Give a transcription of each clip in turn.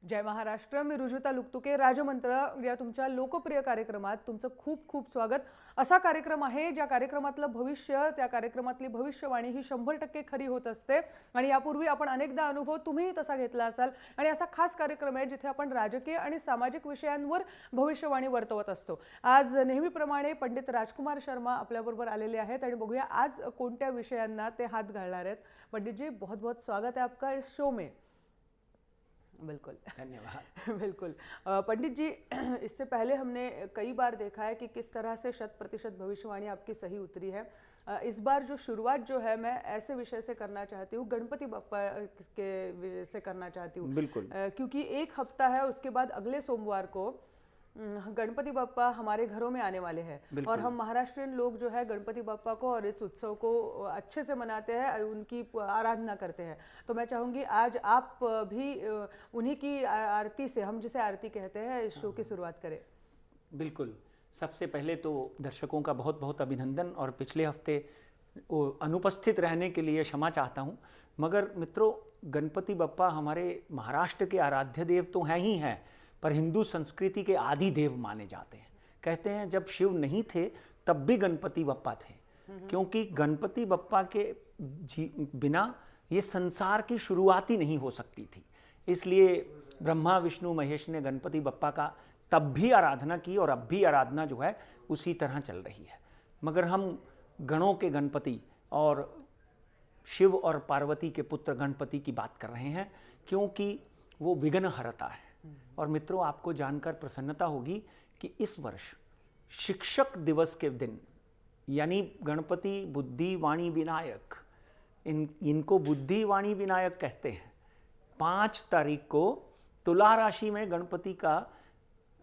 जय महाराष्ट्र. मी रुजुता लुकतुके. राजमंत्र या तुमच्या लोकप्रिय कार्यक्रमात तुमचं खूप खूप स्वागत. असा कार्यक्रम आहे ज्या कार्यक्रमातलं भविष्य, त्या कार्यक्रमातली भविष्यवाणी ही 100% खरी होत असते आणि यापूर्वी आपण अनेकदा अनुभव तुम्हीही तसा घेतला असाल आणि असा खास कार्यक्रम आहे जिथे आपण राजकीय आणि सामाजिक विषयांवर भविष्यवाणी वर्तवत असतो. आज नेहमीप्रमाणे पंडित राजकुमार शर्मा आपल्याबरोबर आलेले आहेत आणि बघूया आज कोणत्या विषयांना ते हात घालणार आहेत. पंडित जी, बहुत बहुत स्वागत है आपका इस शो में. बिल्कुल, धन्यवाद. बिल्कुल. पंडित जी, इससे पहले हमने कई बार देखा है कि किस तरह से 100% भविष्यवाणी आपकी सही उतरी है. इस बार जो शुरुआत जो है मैं ऐसे विषय से करना चाहती हूँ, गणपति बप्पा के विषय से करना चाहती हूँ. बिल्कुल. क्योंकि एक हफ्ता है, उसके बाद अगले सोमवार को गणपति बप्पा हमारे घरों में आने वाले हैं और हम महाराष्ट्रीयन लोग जो है गणपति बप्पा को और इस उत्सव को अच्छे से मनाते हैं, उनकी आराधना करते हैं. तो मैं चाहूँगी आज आप भी उन्हीं की आरती से, हम जिसे आरती कहते हैं, इस शो की शुरुआत करें. बिल्कुल. सबसे पहले तो दर्शकों का बहुत बहुत अभिनंदन और पिछले हफ्ते अनुपस्थित रहने के लिए क्षमा चाहता हूँ. मगर मित्रों, गणपति बप्पा हमारे महाराष्ट्र के आराध्य देव तो हैं ही हैं, पर हिंदू संस्कृति के आदि देव माने जाते हैं. कहते हैं जब शिव नहीं थे तब भी गणपति बप्पा थे, क्योंकि गणपति बप्पा के बिना ये संसार की शुरुआत ही नहीं हो सकती थी. इसलिए ब्रह्मा विष्णु महेश ने गणपति बप्पा का तब भी आराधना की और अब भी आराधना जो है उसी तरह चल रही है. मगर हम गणों के गणपति और शिव और पार्वती के पुत्र गणपति की बात कर रहे हैं, क्योंकि वो विघ्न हरता है. और मित्रों, आपको जानकर प्रसन्नता होगी कि इस वर्ष शिक्षक दिवस के दिन, यानी गणपति बुद्धि वाणी विनायक, इनको बुद्धि वाणी विनायक कहते हैं, 5 तारीख को तुला राशि में गणपति का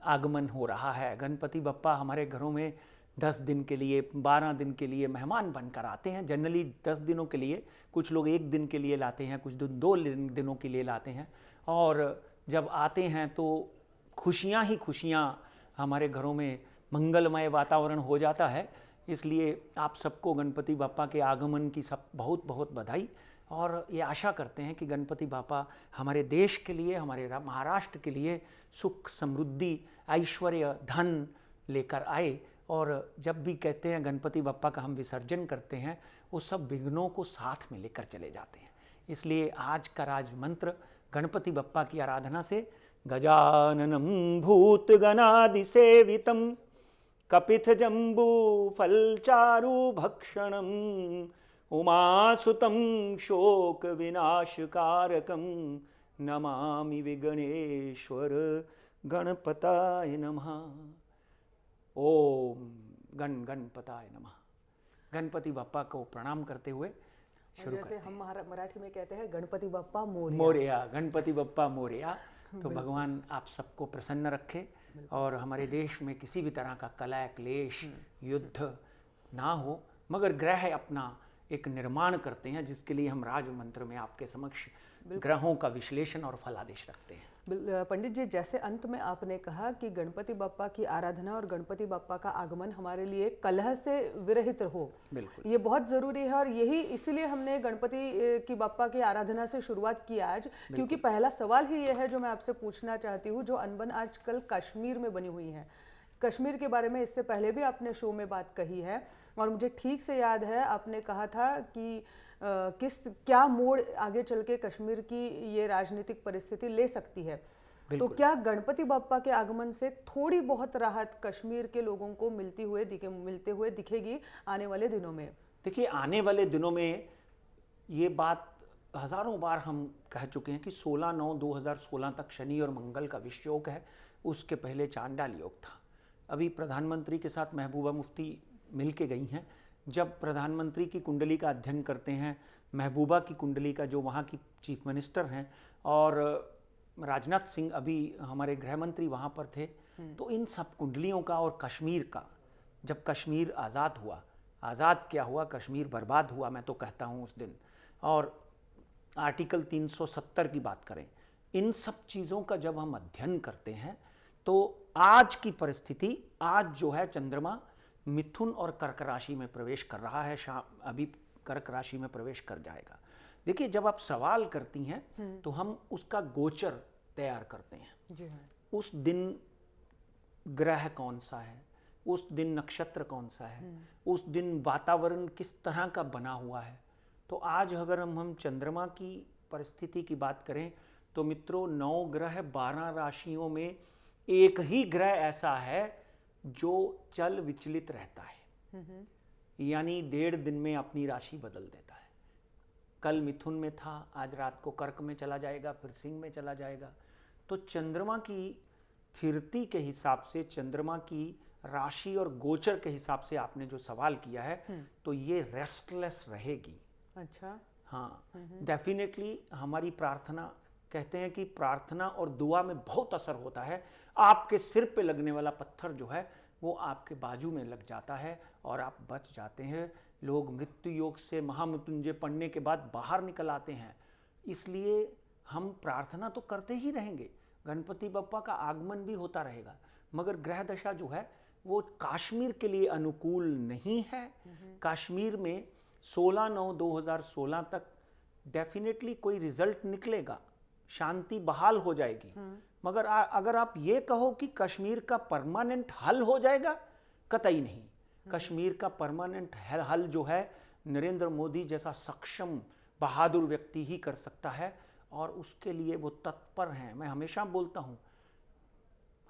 आगमन हो रहा है. गणपति बप्पा हमारे घरों में 10 दिन के लिए, 12 दिन के लिए मेहमान बनकर आते हैं. जनरली 10 दिनों के लिए, कुछ लोग 1 दिन के लिए लाते हैं, कुछ 2 दिनों के लिए लाते हैं. और जब आते हैं तो खुशियाँ ही खुशियाँ, हमारे घरों में मंगलमय वातावरण हो जाता है. इसलिए आप सबको गणपति बापा के आगमन की सब बहुत बहुत बधाई, और ये आशा करते हैं कि गणपति बापा हमारे देश के लिए, हमारे महाराष्ट्र के लिए सुख, समृद्धि, ऐश्वर्य, धन लेकर आए. और जब भी कहते हैं गणपति बापा का हम विसर्जन करते हैं, वो सब विघ्नों को साथ में लेकर चले जाते हैं. इसलिए आज का राज मंत्र गणपति बप्पा की आराधना से गजाननं भूतगणादिसेवितं कपित्थजम्बू फलचारु भक्षणं उमासुतं शोक विनाशकारकं नमामि विघ्नेश्वर गणपताय नमः. ओम गणपताय नमः. गणपति बप्पा को प्रणाम करते हुए शुरू जैसे हम मराठी में कहते हैं गणपति बप्पा मोरया. मोरया, गणपति बप्पा मोरया. तो भगवान आप सबको प्रसन्न रखे और हमारे देश में किसी भी तरह का कलह, क्लेश, युद्ध ना हो, मगर ग्रह अपना एक निर्माण करते हैं, जिसके लिए हम राज मंत्र में आपके समक्ष ग्रहों का विश्लेषण और फलादेश रखते हैं. पंडित जी, जैसे अंत में आपने कहा कि गणपति बप्पा की आराधना और गणपति बप्पा का आगमन हमारे लिए कलह से विरहित हो, बिल्कुल ये बहुत जरूरी है. और यही इसीलिए हमने गणपति की बप्पा की आराधना से शुरुआत की आज, क्योंकि पहला सवाल ही ये है जो मैं आपसे पूछना चाहती हूँ, जो अनबन आजकल कश्मीर में बनी हुई है. कश्मीर के बारे में इससे पहले भी आपने शो में बात कही है और मुझे ठीक से याद है आपने कहा था कि क्या मोड़ आगे चल के कश्मीर की ये राजनीतिक परिस्थिति ले सकती है. तो क्या गणपति बप्पा के आगमन से थोड़ी बहुत राहत कश्मीर के लोगों को मिलते हुए दिखेगी आने वाले दिनों में? देखिए, आने वाले दिनों में ये बात हजारों बार हम कह चुके हैं कि 16/9/2016 तक शनि और मंगल का विषय योग है. उसके पहले चांडाल योग था. अभी प्रधानमंत्री के साथ महबूबा मुफ्ती मिल के गई हैं. जब प्रधानमंत्री की कुंडली का अध्ययन करते हैं, महबूबा की कुंडली का, जो वहाँ की चीफ मिनिस्टर हैं, और राजनाथ सिंह अभी हमारे गृह मंत्री वहाँ पर थे, तो इन सब कुंडलियों का और कश्मीर का, जब कश्मीर आज़ाद हुआ, आज़ाद क्या हुआ, कश्मीर बर्बाद हुआ, मैं तो कहता हूँ उस दिन. और आर्टिकल 370 की बात करें, इन सब चीज़ों का जब हम अध्ययन करते हैं, तो आज की परिस्थिति, आज जो है चंद्रमा मिथुन और कर्क राशि में प्रवेश कर रहा है. अभी कर्क राशि में प्रवेश कर जाएगा. देखिए, जब आप सवाल करती हैं तो हम उसका गोचर तैयार करते हैं। जी हाँ। उस दिन ग्रह कौन सा है, उस दिन नक्षत्र कौन सा है, उस दिन वातावरण किस तरह का बना हुआ है। तो आज अगर हम चंद्रमा की परिस्थिति की बात करें तो मित्रों 9 ग्रह 12 राशियों में एक ही ग्रह ऐसा है जो चल विचलित रहता है, यानी 1.5 दिन में अपनी राशि बदल देता है। कल मिथुन में था, आज रात को कर्क में चला जाएगा, फिर सिंह में चला जाएगा। तो चंद्रमा की फिरती के हिसाब से, चंद्रमा की राशि और गोचर के हिसाब से आपने जो सवाल किया है, तो ये रेस्टलेस रहेगी। अच्छा। हाँ, डेफिनेटली हमारी प्रार्थना, कहते हैं कि प्रार्थना और दुआ में बहुत असर होता है। आपके सिर पे लगने वाला पत्थर जो है वो आपके बाजू में लग जाता है और आप बच जाते हैं। लोग मृत्यु योग से महामृत्युंजय पढ़ने के बाद बाहर निकल आते हैं। इसलिए हम प्रार्थना तो करते ही रहेंगे, गणपति बप्पा का आगमन भी होता रहेगा, मगर ग्रह दशा जो है वो कश्मीर के लिए अनुकूल नहीं है। कश्मीर में 16/9/2016 तक डेफिनेटली कोई रिजल्ट निकलेगा, शांति बहाल हो जाएगी। मगर अगर आप ये कहो कि कश्मीर का परमानेंट हल हो जाएगा, कतई नहीं। कश्मीर का परमानेंट हल जो है नरेंद्र मोदी जैसा सक्षम बहादुर व्यक्ति ही कर सकता है, और उसके लिए वो तत्पर हैं। मैं हमेशा बोलता हूँ,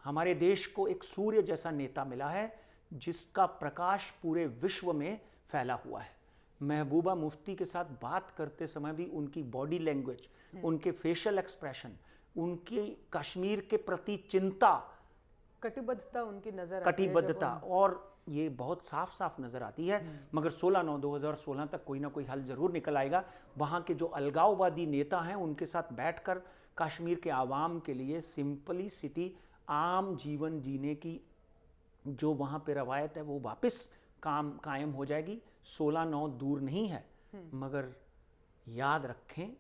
हमारे देश को एक सूर्य जैसा नेता मिला है जिसका प्रकाश पूरे विश्व में फैला हुआ है। महबूबा मुफ्ती के साथ बात करते समय भी उनकी बॉडी लैंग्वेज, उनके फेशियल एक्सप्रेशन, उनकी कश्मीर के प्रति चिंता, कटिबद्धता उनकी नजर आती है, कटिबद्धता, और ये बहुत साफ साफ नजर आती है। मगर 16/9/2016 तक कोई ना कोई हल जरूर निकल आएगा। वहाँ के जो अलगाववादी नेता हैं उनके साथ बैठकर कश्मीर के आवाम के लिए सिंपली सिटी आम जीवन जीने की जो वहाँ पे रवायत है वो वापस कायम हो जाएगी। 16/9 दूर नहीं है, मगर याद रखें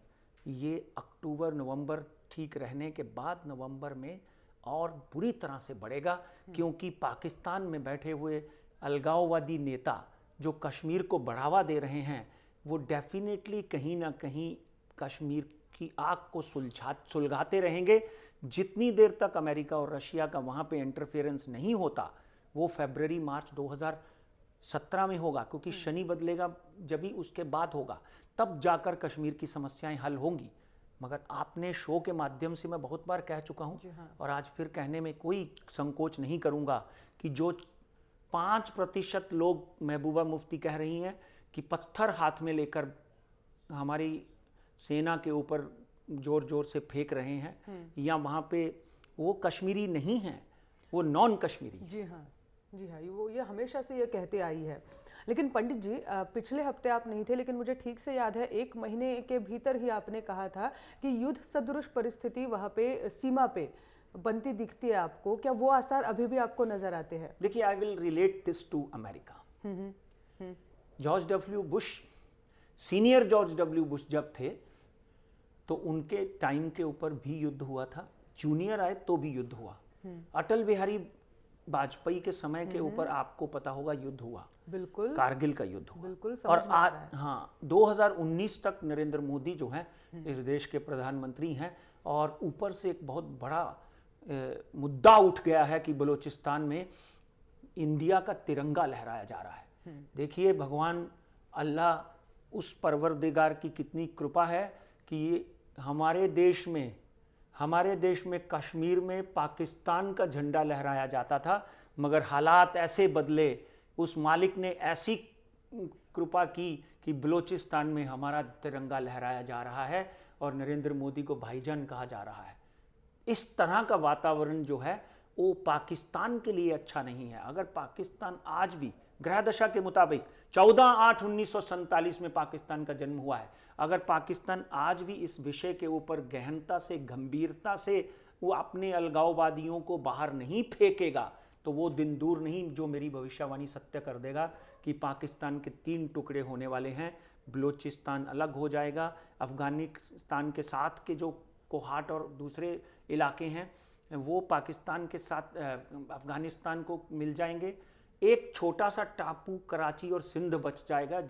ये अक्टूबर नवंबर ठीक रहने के बाद नवंबर में और बुरी तरह से बढ़ेगा, क्योंकि पाकिस्तान में बैठे हुए अलगाववादी नेता जो कश्मीर को बढ़ावा दे रहे हैं वो डेफिनेटली कहीं ना कहीं कश्मीर की आग को सुलगाते रहेंगे। जितनी देर तक अमेरिका और रशिया का वहाँ पे इंटरफेरेंस नहीं होता, वो फरवरी मार्च 2017 में होगा, क्योंकि शनि बदलेगा जब भी उसके बाद होगा, तब जाकर कश्मीर की समस्याएं हल होंगी। मगर आपने शो के माध्यम से मैं बहुत बार कह चुका हूं, और आज फिर कहने में कोई संकोच नहीं करूंगा कि जो 5% लोग महबूबा मुफ्ती कह रही हैं कि पत्थर हाथ में लेकर हमारी सेना के ऊपर जोर जोर से फेंक रहे हैं, या वहाँ पे वो कश्मीरी नहीं हैं, वो नॉन कश्मीरी। जी हाँ, जी हाँ, वो ये हमेशा से ये कहते आई है। लेकिन पंडित जी, पिछले हफ्ते आप नहीं थे, लेकिन मुझे ठीक से याद है 1 महीने के भीतर ही आपने कहा था कि युद्ध सदृश परिस्थिति वहाँ पे सीमा पे बनती दिखती है आपको। क्या वो आसार अभी भी आपको नजर आते हैं? देखिए, I will relate this to America. George W Bush, senior George W Bush जब थे तो उनके टाइम के ऊपर भी युद्ध हुआ था, जूनियर आए तो भी युद्ध हुआ। अटल बिहारी वाजपेयी के समय के ऊपर आपको पता होगा युद्ध हुआ, बिल्कुल, कारगिल का युद्ध हुआ। बिल्कुल, और आज 2019 तक नरेंद्र मोदी जो हैं इस देश के प्रधानमंत्री हैं, और ऊपर से एक बहुत बड़ा मुद्दा उठ गया है कि बलूचिस्तान में इंडिया का तिरंगा लहराया जा रहा है। देखिए, भगवान अल्लाह उस परवरदिगार की कितनी कृपा है कि ये हमारे देश में कश्मीर में पाकिस्तान का झंडा लहराया जाता था, मगर हालात ऐसे बदले, उस मालिक ने ऐसी कृपा की कि बलूचिस्तान में हमारा तिरंगा लहराया जा रहा है और नरेंद्र मोदी को भाईजान कहा जा रहा है। इस तरह का वातावरण जो है वो पाकिस्तान के लिए अच्छा नहीं है। अगर पाकिस्तान आज भी ग्रह दशा के मुताबिक 14/8/1947 में पाकिस्तान का जन्म हुआ है, अगर पाकिस्तान आज भी इस विषय के ऊपर गहनता से, गंभीरता से वो अपने अलगाववादियों को बाहर नहीं फेंकेगा, तो वो दिन दूर नहीं जो मेरी भविष्यवाणी सत्य कर देगा कि पाकिस्तान के 3 टुकड़े होने वाले हैं। बलूचिस्तान अलग हो जाएगा, अफगानिस्तान के साथ के जो कोहाट और दूसरे इलाके हैं वो पाकिस्तान के साथ अफगानिस्तान को मिल जाएंगे। एक छोटा सा टापू कराची और सिंध बच जाएगा,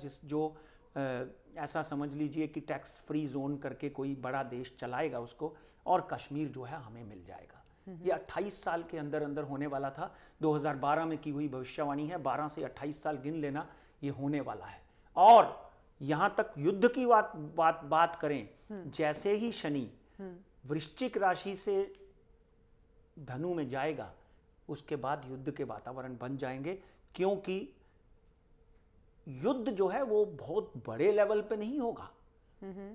ऐसा समझ लीजिए कि टैक्स फ्री जोन करके कोई बड़ा देश चलाएगा उसको, और कश्मीर जो है हमें मिल जाएगा। ये 28 साल के अंदर अंदर होने वाला था। 2012 में की हुई भविष्यवाणी है, 12 से 28 साल गिन लेना, ये होने वाला है। और यहां तक युद्ध की बात करें, जैसे ही शनि वृश्चिक राशि से धनु में जाएगा, उसके बाद युद्ध के वातावरण बन जाएंगे, क्योंकि युद्ध जो है वो बहुत बड़े लेवल पे नहीं होगा,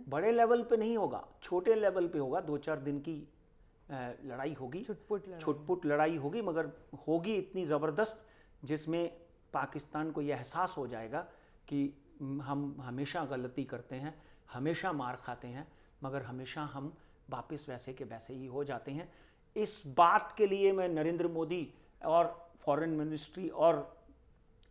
बड़े लेवल पे नहीं होगा, छोटे लेवल पे होगा। 2-4 दिन की लड़ाई होगी, छुटपुट लड़ाई होगी, मगर होगी इतनी ज़बरदस्त जिसमें पाकिस्तान को यह एहसास हो जाएगा कि हम हमेशा गलती करते हैं, हमेशा मार खाते हैं, मगर हमेशा हम वापस वैसे के वैसे ही हो जाते हैं। इस बात के लिए मैं नरेंद्र मोदी और फॉरेन मिनिस्ट्री और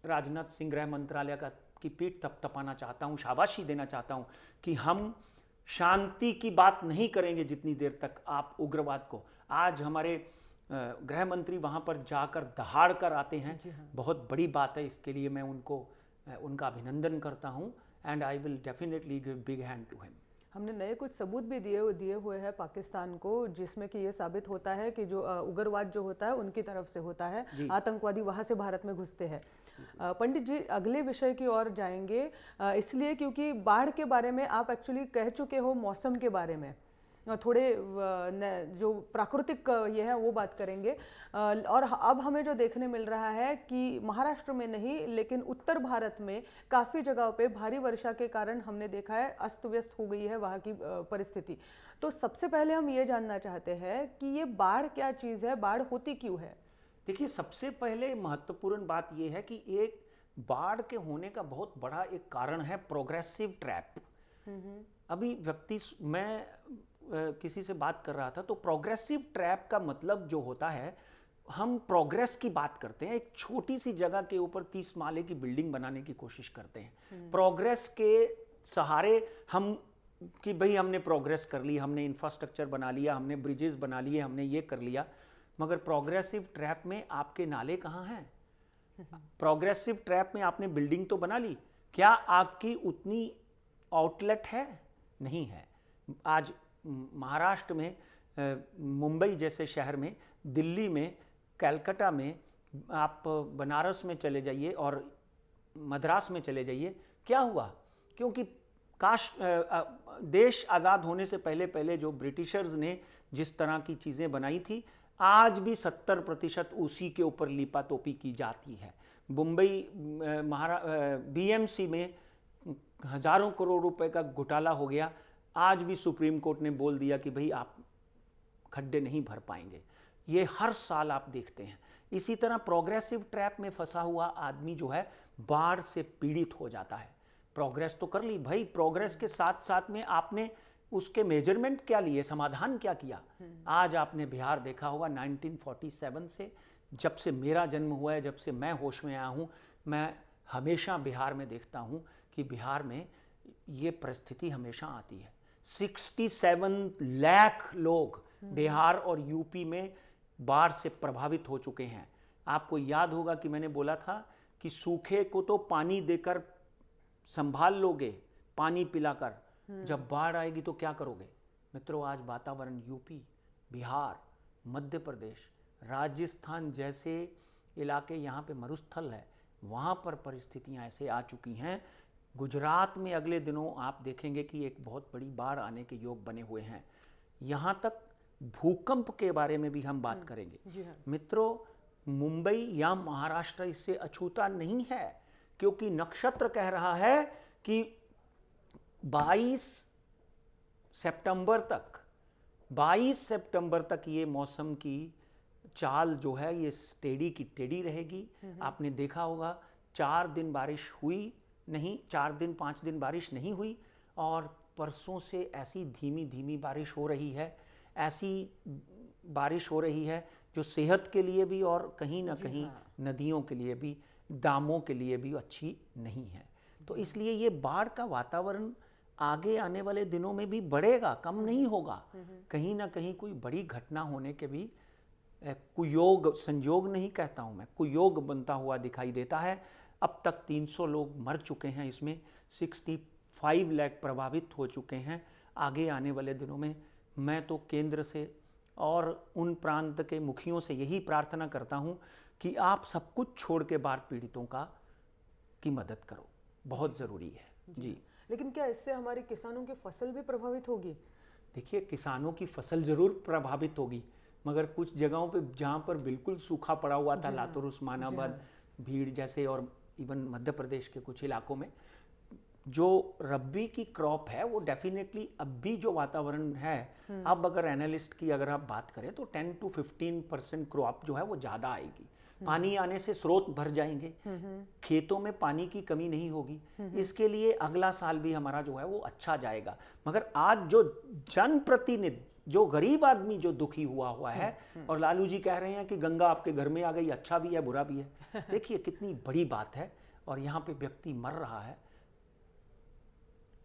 राजनाथ सिंह गृह मंत्रालय की पीठ थपथपाना चाहता हूँ, शाबाशी देना चाहता हूँ कि हम शांति की बात नहीं करेंगे जितनी देर तक आप उग्रवाद को। आज हमारे गृह मंत्री वहाँ पर जाकर दहाड़ कर आते हैं, बहुत बड़ी बात है। इसके लिए मैं उनका अभिनंदन करता हूँ, and I will definitely give big hand to him. हमने नए कुछ सबूत भी दिए हुए हैं पाकिस्तान को, जिसमें कि ये साबित होता है कि जो उग्रवाद जो होता है उनकी तरफ से होता है, आतंकवादी वहाँ से भारत में घुसते हैं। पंडित जी, अगले विषय की ओर जाएंगे, इसलिए क्योंकि बाढ़ के बारे में आप एक्चुअली कह चुके हो, मौसम के बारे में थोड़े जो प्राकृतिक ये है वो बात करेंगे। और अब हमें जो देखने मिल रहा है कि महाराष्ट्र में नहीं लेकिन उत्तर भारत में काफ़ी जगहों पे भारी वर्षा के कारण हमने देखा है अस्त व्यस्त हो गई है वहाँ की परिस्थिति। तो सबसे पहले हम ये जानना चाहते हैं कि ये बाढ़ क्या चीज़ है, बाढ़ होती क्यों है? देखिए, सबसे पहले महत्वपूर्ण बात यह है कि एक बाढ़ के होने का बहुत बड़ा एक कारण है प्रोग्रेसिव ट्रैप। अभी मैं किसी से बात कर रहा था, तो प्रोग्रेसिव ट्रैप का मतलब जो होता है, हम प्रोग्रेस की बात करते हैं, एक छोटी सी जगह के ऊपर 30 माले की बिल्डिंग बनाने की कोशिश करते हैं। प्रोग्रेस के सहारे हम कि भाई हमने प्रोग्रेस कर ली, हमने इंफ्रास्ट्रक्चर बना लिया, हमने ब्रिजेस बना लिए, हमने ये कर लिया, मगर प्रोग्रेसिव ट्रैप में आपके नाले कहाँ हैं? प्रोग्रेसिव ट्रैप में आपने बिल्डिंग तो बना ली, क्या आपकी उतनी आउटलेट है? नहीं है। आज महाराष्ट्र में, मुंबई जैसे शहर में, दिल्ली में, कलकत्ता में, आप बनारस में चले जाइए और मद्रास में चले जाइए, क्या हुआ? क्योंकि देश आज़ाद होने से पहले जो ब्रिटिशर्स ने जिस तरह की चीज़ें बनाई थी, आज भी 70% उसी के ऊपर लिपातोपी की जाती है। मुंबई बीएमसी में हजारों करोड़ रुपए का घोटाला हो गया, आज भी सुप्रीम कोर्ट ने बोल दिया कि भाई आप खड्डे नहीं भर पाएंगे। ये हर साल आप देखते हैं। इसी तरह प्रोग्रेसिव ट्रैप में फंसा हुआ आदमी जो है बाढ़ से पीड़ित हो जाता है। प्रोग्रेस तो कर ली भाई, प्रोग्रेस के साथ साथ में आपने उसके मेजरमेंट क्या लिए, समाधान क्या किया? आज आपने बिहार देखा होगा, 1947 से, जब से मेरा जन्म हुआ है, जब से मैं होश में आया हूँ, मैं हमेशा बिहार में देखता हूँ कि बिहार में ये परिस्थिति हमेशा आती है। 67 लाख लोग बिहार और यूपी में बाढ़ से प्रभावित हो चुके हैं। आपको याद होगा कि मैंने बोला था कि सूखे को तो पानी देकर संभाल लोगे, पानी पिलाकर, जब बाढ़ आएगी तो क्या करोगे? मित्रों, आज वातावरण यूपी, बिहार, मध्य प्रदेश, राजस्थान जैसे इलाके, यहाँ पे मरुस्थल है, वहाँ पर परिस्थितियाँ ऐसे आ चुकी हैं। गुजरात में अगले दिनों आप देखेंगे कि एक बहुत बड़ी बाढ़ आने के योग बने हुए हैं। यहाँ तक भूकंप के बारे में भी हम बात करेंगे। मित्रों, मुंबई या महाराष्ट्र इससे अछूता नहीं है, क्योंकि नक्षत्र कह रहा है कि 22 सितंबर तक ये मौसम की चाल जो है ये टेढ़ी की टेढ़ी रहेगी। आपने देखा होगा 4 दिन बारिश हुई नहीं, 4 दिन 5 दिन बारिश नहीं हुई, और परसों से ऐसी धीमी धीमी बारिश हो रही है, ऐसी बारिश हो रही है जो सेहत के लिए भी और कहीं ना कहीं नदियों के लिए भी, दामों के लिए भी अच्छी नहीं है। तो इसलिए ये बाढ़ का वातावरण आगे आने वाले दिनों में भी बढ़ेगा, कम नहीं होगा। कहीं ना कहीं कोई बड़ी घटना होने के भी कुयोग, संयोग नहीं कहता हूँ मैं, कुयोग बनता हुआ दिखाई देता है। अब तक 300 लोग मर चुके हैं, इसमें 65 लाख प्रभावित हो चुके हैं। आगे आने वाले दिनों में मैं तो केंद्र से और उन प्रांत के मुखियों से यही प्रार्थना करता हूँ कि आप सब कुछ छोड़ के बाढ़ पीड़ितों की मदद करो, बहुत ज़रूरी है जी। लेकिन क्या इससे हमारे किसानों की फसल भी प्रभावित होगी? देखिए, किसानों की फसल ज़रूर प्रभावित होगी, मगर कुछ जगहों पे जहाँ पर बिल्कुल सूखा पड़ा हुआ था, लातूर, उस्मानाबाद, भीड़ जैसे और इवन मध्य प्रदेश के कुछ इलाकों में, जो रब्बी की क्रॉप है वो डेफिनेटली अब भी जो वातावरण है, अब अगर एनालिस्ट की अगर आप बात करें तो 10 to 15% क्रॉप जो है वो ज़्यादा आएगी। पानी आने से स्रोत भर जाएंगे, खेतों में पानी की कमी नहीं होगी, इसके लिए अगला साल भी हमारा जो है वो अच्छा जाएगा। मगर आज जो जनप्रतिनिधि, जो गरीब आदमी जो दुखी हुआ है, और लालू जी कह रहे हैं कि गंगा आपके घर में आ गई, अच्छा भी है बुरा भी है। देखिए कितनी बड़ी बात है, और यहाँ पे व्यक्ति मर रहा है।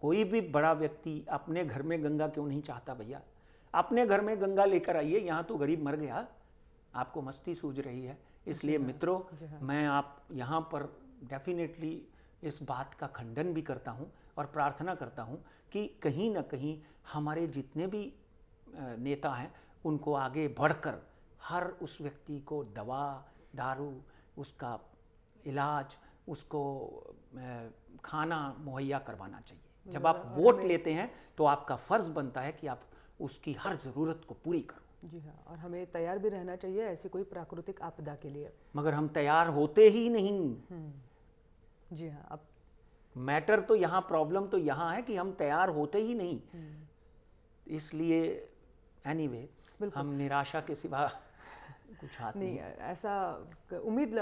कोई भी बड़ा व्यक्ति अपने घर में गंगा क्यों नहीं चाहता भैया? अपने घर में गंगा लेकर आइए, यहाँ तो गरीब मर गया, आपको मस्ती सूझ रही है। इसलिए मित्रों, मैं आप यहाँ पर डेफिनेटली इस बात का खंडन भी करता हूँ और प्रार्थना करता हूँ कि कहीं ना कहीं हमारे जितने भी नेता हैं उनको आगे बढ़कर हर उस व्यक्ति को दवा, दारू, उसका इलाज, उसको खाना मुहैया करवाना चाहिए। जब आप वोट लेते हैं तो आपका फर्ज बनता है कि आप उसकी हर ज़रूरत को पूरी करो। जी हाँ, और हमें तैयार भी रहना चाहिए ऐसी कोई प्राकृतिक आपदा के लिए। मगर हम तैयार होते ही नहीं। जी हाँ, अब मैटर तो यहाँ, प्रॉब्लम तो यहाँ है कि हम तैयार होते ही नहीं। इसलिए एनीवे, हम निराशा के सिवा कुछ हाथ नहीं। ऐसा उम्मीद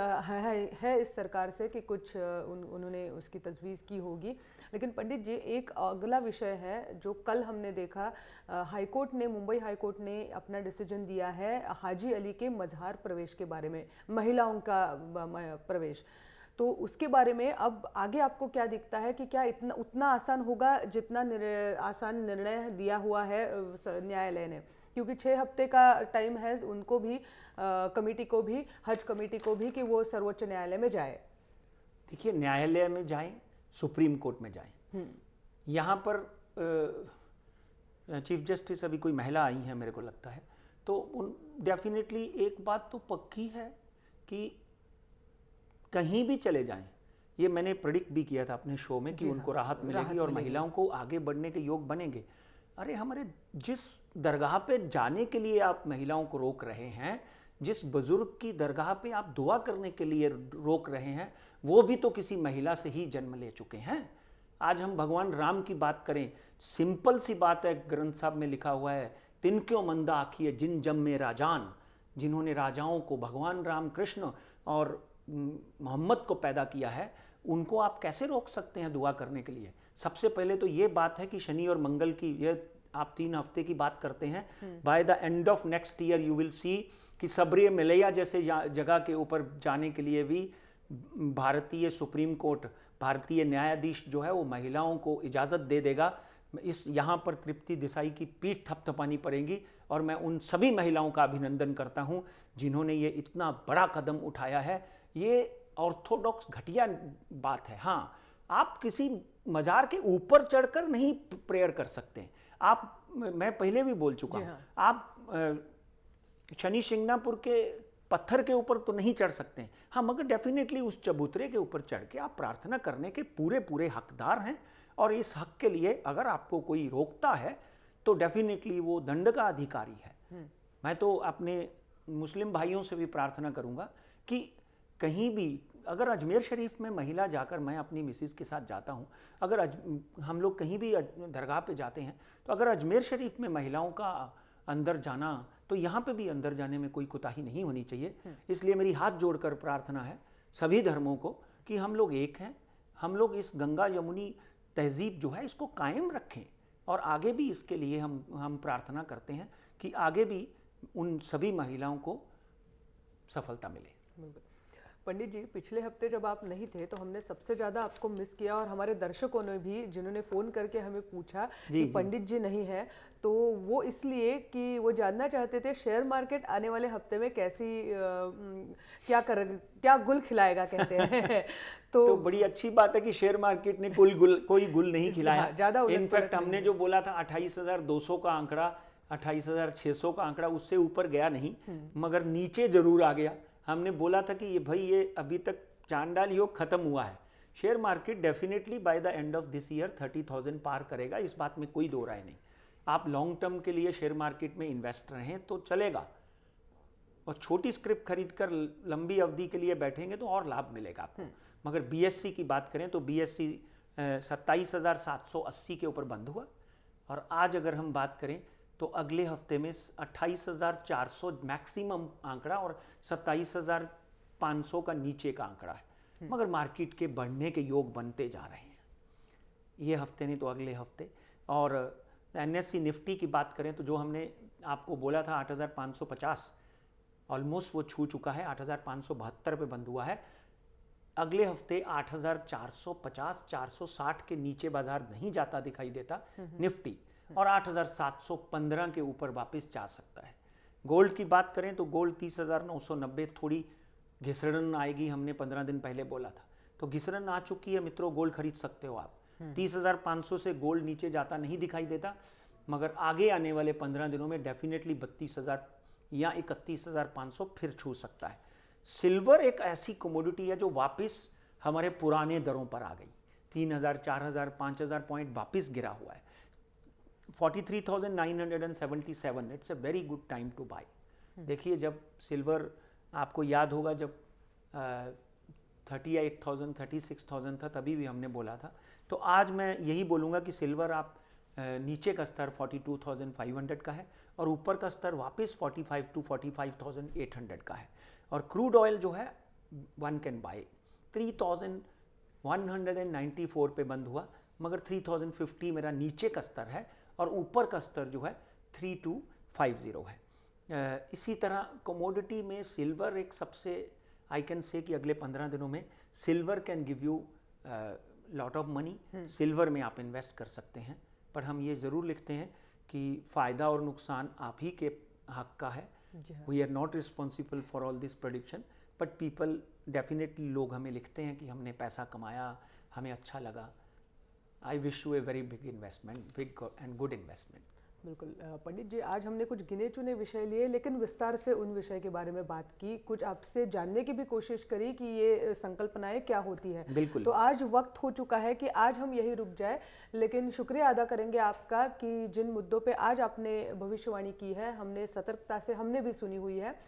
है इस सरकार से कि कुछ उन्होंने उसकी तजवीज़ की होगी। लेकिन पंडित जी, एक अगला विषय है जो कल हमने देखा, हाईकोर्ट ने, मुंबई हाईकोर्ट ने अपना डिसीजन दिया है हाजी अली के मज़ार प्रवेश के बारे में, महिलाओं का प्रवेश। तो उसके बारे में अब आगे आपको क्या दिखता है कि क्या इतना उतना आसान होगा जितना आसान निर्णय दिया हुआ है न्यायालय ने? क्योंकि 6 हफ्ते का टाइम है उनको भी, कमेटी को भी, हज कमेटी को भी, कि वो सर्वोच्च न्यायालय में जाए। देखिए, न्यायालय में जाएं, सुप्रीम कोर्ट में जाएं, यहाँ पर चीफ जस्टिस अभी कोई महिला आई है मेरे को लगता है, तो उन डेफिनेटली एक बात तो पक्की है कि कहीं भी चले जाएं, ये मैंने प्रेडिक्ट भी किया था अपने शो में कि उनको राहत मिलेगी और महिलाओं को आगे बढ़ने के योग बनेंगे। अरे, हमारे जिस दरगाह पे जाने के लिए आप महिलाओं को रोक रहे हैं, जिस बुजुर्ग की दरगाह पे आप दुआ करने के लिए रोक रहे हैं, वो भी तो किसी महिला से ही जन्म ले चुके हैं। आज हम भगवान राम की बात करें, सिंपल सी बात है, ग्रंथ साहब में लिखा हुआ है, तिन क्यों मंदा आखिए जिन जम में राजान, जिन्होंने राजाओं को भगवान राम कृष्ण और मोहम्मद को पैदा किया है, उनको आप कैसे रोक सकते हैं दुआ करने के लिए? सबसे पहले तो ये बात है कि शनि और मंगल की, ये आप 3 हफ्ते की बात करते हैं, by the end of next year you will see कि सबरिय मलैया जैसे जगह के ऊपर जाने के लिए भी भारतीय सुप्रीम कोर्ट, भारतीय न्यायाधीश जो है वो महिलाओं को इजाज़त दे देगा। इस यहाँ पर तृप्ति देसाई की पीठ थपथपानी पड़ेगी, और मैं उन सभी महिलाओं का अभिनंदन करता हूँ जिन्होंने ये इतना बड़ा कदम उठाया है। ये ऑर्थोडॉक्स घटिया बात है। हाँ, आप किसी मज़ार के ऊपर चढ़कर नहीं प्रेयर कर सकते आप, मैं पहले भी बोल चुका हूँ। आप शनि शिंगणापुर के पत्थर के ऊपर तो नहीं चढ़ सकते हैं, हाँ, मगर डेफिनेटली उस चबूतरे के ऊपर चढ़ के आप प्रार्थना करने के पूरे पूरे हकदार हैं। और इस हक के लिए अगर आपको कोई रोकता है तो डेफिनेटली वो दंड का अधिकारी है। मैं तो अपने मुस्लिम भाइयों से भी प्रार्थना करूंगा कि कहीं भी अगर अजमेर शरीफ में महिला जाकर, मैं अपनी मिसेस के साथ जाता हूं, अगर हम लोग कहीं भी दरगाह पे जाते हैं तो अगर अजमेर शरीफ में महिलाओं का अंदर जाना, तो यहाँ पे भी अंदर जाने में कोई कोताही नहीं होनी चाहिए। इसलिए मेरी हाथ जोड़कर प्रार्थना है सभी धर्मों को कि हम लोग एक हैं, हम लोग इस गंगा यमुनी तहजीब जो है इसको कायम रखें, और आगे भी इसके लिए हम प्रार्थना करते हैं कि आगे भी उन सभी महिलाओं को सफलता मिले। पंडित जी, पिछले हफ्ते जब आप नहीं थे तो हमने सबसे ज़्यादा आपको मिस किया, और हमारे दर्शकों ने भी, जिन्होंने फ़ोन करके हमें पूछा कि पंडित जी नहीं है, तो वो इसलिए कि वो जानना चाहते थे शेयर मार्केट आने वाले हफ्ते में कैसी क्या गुल खिलाएगा कहते हैं। तो बड़ी अच्छी बात है कि शेयर मार्केट ने कोई गुल नहीं खिलाया। इनफैक्ट हमने जो बोला था 28,200 का आंकड़ा, 28,600 का आंकड़ा उससे ऊपर गया नहीं, मगर नीचे जरूर आ गया। हमने बोला था कि ये भाई ये अभी तक चांडाल योग खत्म हुआ है। Share market definitely by the end of this year 30,000 पार करेगा, इस बात में कोई दो राय नहीं। आप लॉन्ग टर्म के लिए शेयर मार्केट में इन्वेस्ट रहें तो चलेगा, और छोटी स्क्रिप्ट खरीद कर लंबी अवधि के लिए बैठेंगे तो और लाभ मिलेगा आपको। मगर बीएससी की बात करें तो बीएससी 27,780 के ऊपर बंद हुआ, और आज अगर हम बात करें तो अगले हफ्ते में 28,400 मैक्सिमम आंकड़ा और 27,500 का नीचे का आंकड़ा है। मगर मार्केट के बढ़ने के योग बनते जा रहे हैं, ये हफ्ते नहीं तो अगले हफ्ते। और एनएससी निफ्टी की बात करें तो जो हमने आपको बोला था 8,550 ऑलमोस्ट वो छू चुका है, 8,572 पे बंद हुआ है। अगले हफ्ते 8,450 460 के नीचे बाजार नहीं जाता दिखाई देता निफ्टी, और 8,715 के ऊपर वापस जा सकता है। गोल्ड की बात करें तो गोल्ड 30,990, थोड़ी घिसड़न आएगी, हमने 15 दिन पहले बोला था, तो घिसड़न आ चुकी है मित्रों, गोल्ड खरीद सकते हो आप। 30,500 से गोल्ड नीचे जाता नहीं दिखाई देता, मगर आगे आने वाले 15 दिनों में डेफिनेटली 32,000 या 31,500 फिर छू सकता है। सिल्वर एक ऐसी कमोडिटी है जो वापस हमारे पुराने दरों पर आ गई, 3,000 4,000 5,000 पॉइंट वापस गिरा हुआ है। 43,977, it's a very good time to buy. देखिए जब सिल्वर, आपको याद होगा जब 38,000 36,000 था तभी भी हमने बोला था, तो आज मैं यही बोलूँगा कि सिल्वर आप नीचे का स्तर 42,500 का है और ऊपर का स्तर वापस 45 to 45,800 का है। और क्रूड ऑयल जो है वन कैन बाय 3,194 पे बंद हुआ, मगर 3,050 मेरा नीचे का स्तर है और ऊपर का स्तर जो है 3,250 है। इसी तरह कमोडिटी में सिल्वर एक सबसे, आई कैन से कि अगले 15 दिनों में silver can give you lot of money. Silver में आप इन्वेस्ट कर सकते हैं, पर हम ये ज़रूर लिखते हैं कि फ़ायदा और नुकसान आप ही के हक का है। We are not responsible for all this prediction, but people definitely, लोग हमें लिखते हैं कि हमने पैसा कमाया, हमें अच्छा लगा। I wish U a very big investment, big and good investment. बिल्कुल पंडित जी, आज हमने कुछ गिने चुने विषय लिए, लेकिन विस्तार से उन विषय के बारे में बात की, कुछ आपसे जानने की भी कोशिश करी कि ये संकल्पनाएं क्या होती है। बिल्कुल। तो आज वक्त हो चुका है कि आज हम यही रुक जाए, लेकिन शुक्रिया अदा करेंगे आपका कि जिन मुद्दों पे आज आपने भविष्यवाणी की है, हमने सतर्कता से हमने भी सुनी हुई है।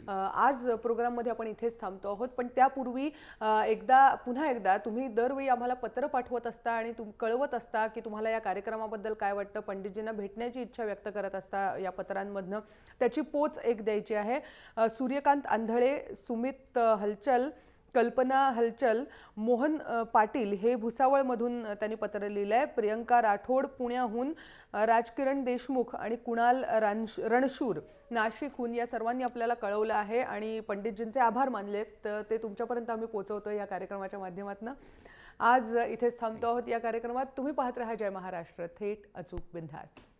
आज प्रोग्राममध्ये आपण इथेच थांबतो आहोत, पण त्यापूर्वी पुन्हा एकदा तुम्ही दरवेळी आम्हाला पत्र पाठवत असता आणि कळवत असता की तुम्हाला या कार्यक्रमाबद्दल काय वाटतं, पंडितजींना भेटण्याची इच्छा व्यक्त करत असता या पत्रांमधनं, त्याची पोच एक द्यायची आहे। सूर्यकांत आंधळे, सुमित हलचल, कल्पना हलचल, मोहन पाटील हे भुसावळमधून त्यांनी पत्र लिहिलं आहे। प्रियंका राठोड पुण्याहून, राजकिरण देशमुख आणि कुणाल रणशूर नाशिकहून, या सर्वांनी आपल्याला कळवलं आहे आणि पंडितजींचे आभार मानलेत, तर ते तुमच्यापर्यंत आम्ही पोहोचवतो या कार्यक्रमाच्या माध्यमातून। आज इथेच थांबतो आहोत या कार्यक्रमात। तुम्ही पाहत रहा जय महाराष्ट्र, थेट अचूक बिनधास्त।